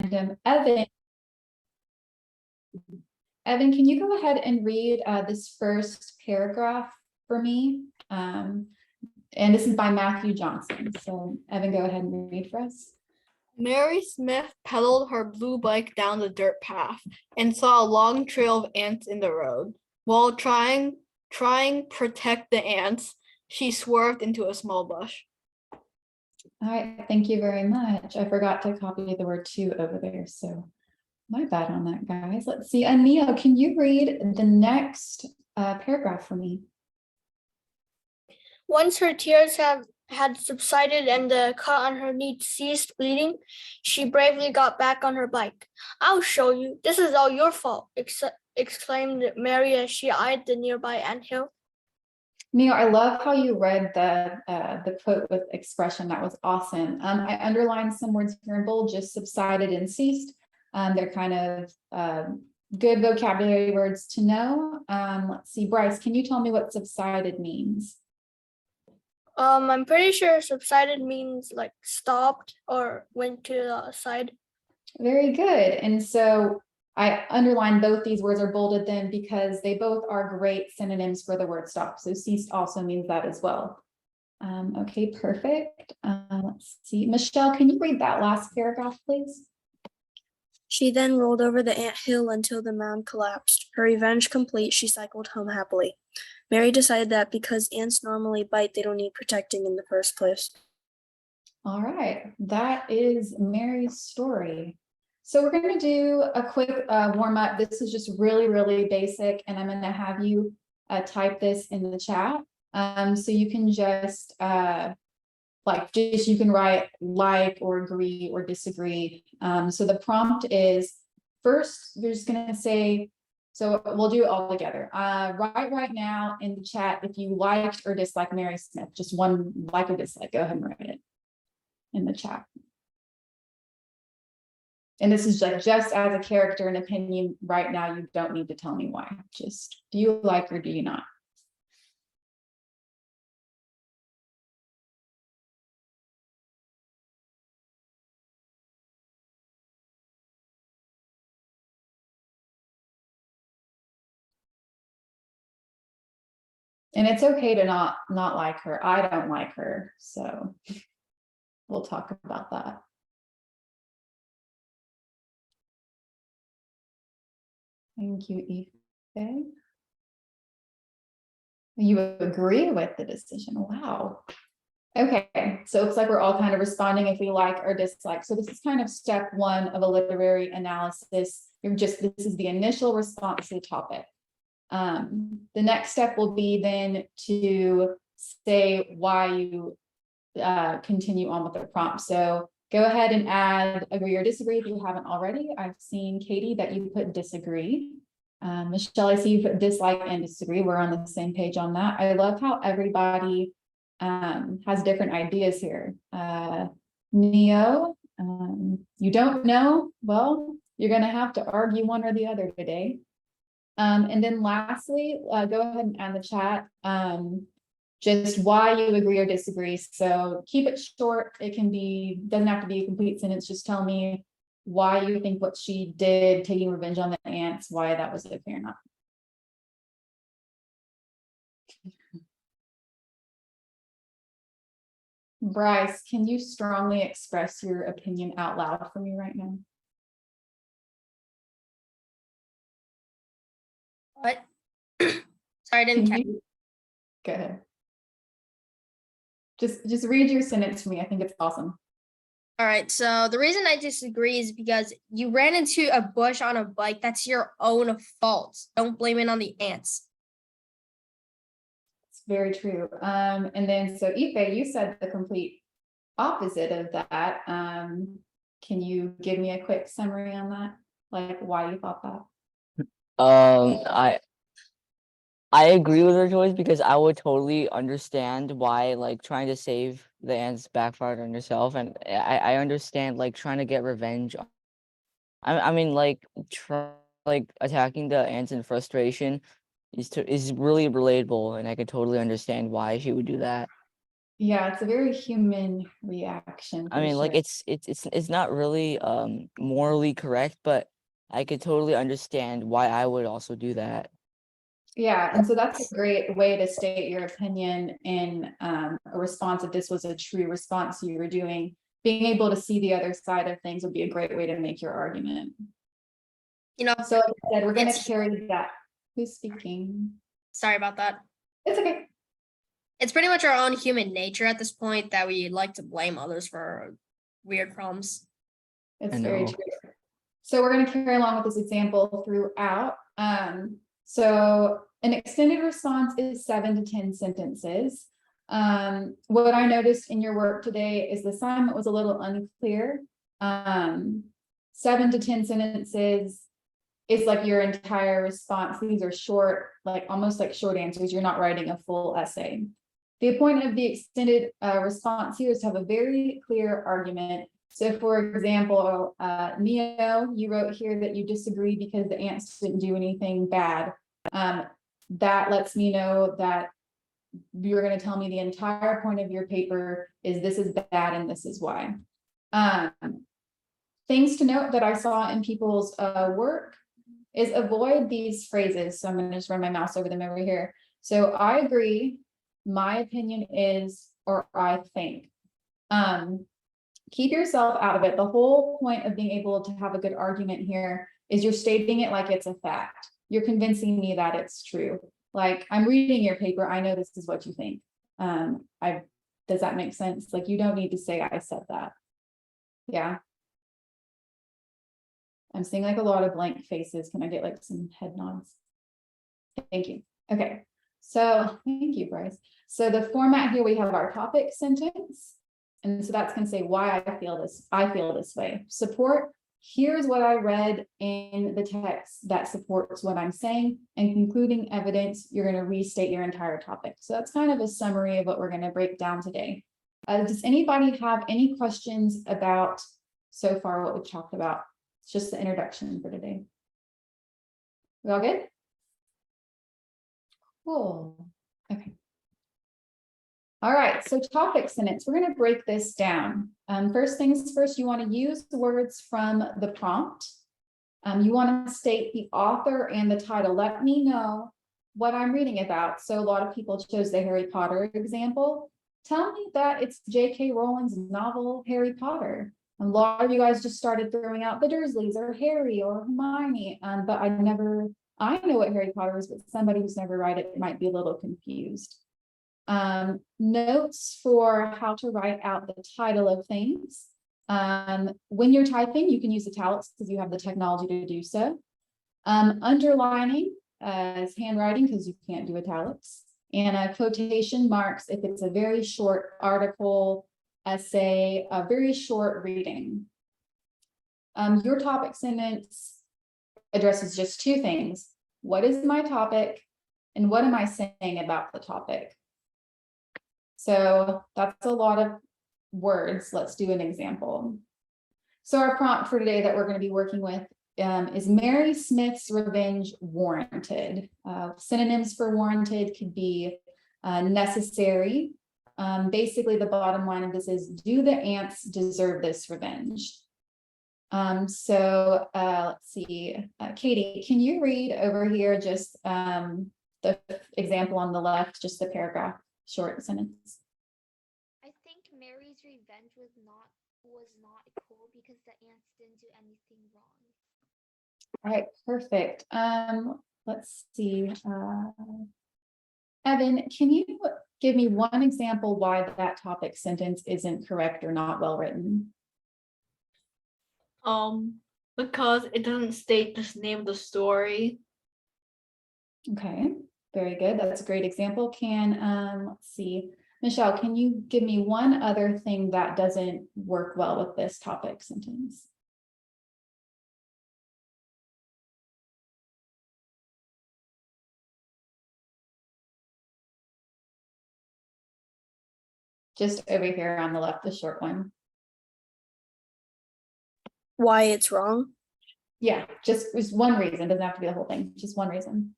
Evan, can you go ahead and read this first paragraph for me? And this is by Matthew Johnson. So Evan, go ahead and read for us. Mary Smith pedaled her blue bike down the dirt path and saw a long trail of ants in the road. While trying protect the ants, she swerved into a small bush. All right, thank you very much. I forgot to copy the word "to" over there, so my bad on that, guys. Let's see. And Neo, can you read the next paragraph for me? Once her tears had subsided and the cut on her knee ceased bleeding, she bravely got back on her bike. "I'll show you. This is all your fault," exclaimed Mary as she eyed the nearby anthill. Neo, I love how you read the quote with expression. That was awesome. I underlined some words here in bold, just subsided and ceased. They're kind of good vocabulary words to know. Let's see, Bryce, can you tell me what subsided means? I'm pretty sure subsided means like stopped or went to the side. Very good. And so I underlined both these words are bolded then because they both are great synonyms for the word stop. So ceased also means that as well. Okay, perfect. Let's see. Michelle, can you read that last paragraph, please? She then rolled over the anthill until the mound collapsed. Her revenge complete, she cycled home happily. Mary decided that because ants normally bite, they don't need protecting in the first place. All right, that is Mary's story. So we're going to do a quick warm up. This is just really, really basic, and I'm going to have you type this in the chat. So you can just you can write like or agree or disagree. So the prompt is first, you're just going to say, so we'll do it all together. Write right now in the chat if you liked or disliked Mary Smith, just one like or dislike. Go ahead and write it in the chat. And this is like just as a character and opinion right now, you don't need to tell me why. Just do you like or do you not? And it's okay to not like her. I don't like her, so we'll talk about that. Thank you, Ife. You agree with the decision. Wow. Okay, so it looks like we're all kind of responding if we like or dislike. So this is kind of step one of a literary analysis. This is the initial response to the topic. The next step will be then to say why you continue on with the prompt. So go ahead and add agree or disagree if you haven't already. I've seen, Katie, that you put disagree. Michelle, I see you put dislike and disagree. We're on the same page on that. I love how everybody has different ideas here. Neo, you don't know? Well, you're going to have to argue one or the other today. And then lastly, go ahead and add the chat just why you agree or disagree. So keep it short. It can be, doesn't have to be a complete sentence. Just tell me why you think what she did, taking revenge on the ants, why that was okay or not. Bryce, can you strongly express your opinion out loud for me right now? What? Sorry, I didn't catch. Go ahead. Just read your sentence to me. I think it's awesome. All right, so the reason I disagree is because you ran into a bush on a bike. That's your own fault. Don't blame it on the ants. It's very true. And then so Ife, you said the complete opposite of that. Can you give me a quick summary on that? Like why you thought that? I agree with her choice because I would totally understand why like trying to save the ants backfired on yourself, and I understand like trying to get revenge. I mean like attacking the ants in frustration is really relatable, and I could totally understand why she would do that. Yeah, it's a very human reaction. I for mean, like sure. it's not really morally correct, but I could totally understand why I would also do that. Yeah, and so that's a great way to state your opinion in a response. If this was a true response you were doing, being able to see the other side of things would be a great way to make your argument. You know, So like I said, we're gonna It's- carry that. Who's speaking? sorry about that. It's okay. It's pretty much our own human nature at this point that we like to blame others for weird problems. It's I very know. true. So we're gonna carry along with this example throughout. So an extended response is 7 to 10 sentences. What I noticed in your work today is the assignment was a little unclear. 7 to 10 sentences is like your entire response. These are short, like almost like short answers. You're not writing a full essay. The point of the extended response here is to have a very clear argument. So for example, Neo, you wrote here that you disagree because the ants didn't do anything bad. That lets me know that you're going to tell me the entire point of your paper is this is bad and this is why. Things to note that I saw in people's work is avoid these phrases. So I'm going to just run my mouse over them over here. So I agree, my opinion is, or I think. Keep yourself out of it. The whole point of being able to have a good argument here is you're stating it like it's a fact. You're convincing me that it's true. Like I'm reading your paper, I know this is what you think. Does that make sense? Like you don't need to say I said that. Yeah. I'm seeing like a lot of blank faces. Can I get like some head nods? Thank you. Okay. So thank you, Bryce. So the format here, we have our topic sentence. And so that's going to say why I feel this way. Support. Here's what I read in the text that supports what I'm saying, and concluding evidence, you're going to restate your entire topic. So that's kind of a summary of what we're going to break down today. Does anybody have any questions about so far what we've talked about? It's just the introduction for today. We all good? Cool. Okay. All right, so topic sentence, we're going to break this down. First things first, you want to use the words from the prompt. You want to state the author and the title. Let me know what I'm reading about. So a lot of people chose the Harry Potter example. Tell me that it's J.K. Rowling's novel, Harry Potter. A lot of you guys just started throwing out the Dursleys or Harry or Hermione, but I know what Harry Potter is, but somebody who's never read it might be a little confused. Notes for how to write out the title of things. When you're typing, you can use italics because you have the technology to do so. Underlining as handwriting because you can't do italics. And quotation marks if it's a very short article, essay, a very short reading. Your topic sentence addresses just two things. What is my topic? And what am I saying about the topic? So that's a lot of words. Let's do an example. So our prompt for today that we're going to be working with is Mary Smith's revenge warranted? Synonyms for warranted could be necessary. Basically, the bottom line of this is, do the ants deserve this revenge? Let's see, Katie, can you read over here just the example on the left, just the paragraph, short sentence? I think Mary's revenge was not cool because the ants didn't do anything wrong. All right, perfect. Let's see. Evan, can you give me one example why that topic sentence isn't correct or not well written? Because it doesn't state the name of the story. Okay, very good. That's a great example. Let's see. Michelle, can you give me one other thing that doesn't work well with this topic sentence? Just over here on the left, the short one. Why it's wrong? Yeah, just one reason. Doesn't have to be the whole thing. Just one reason.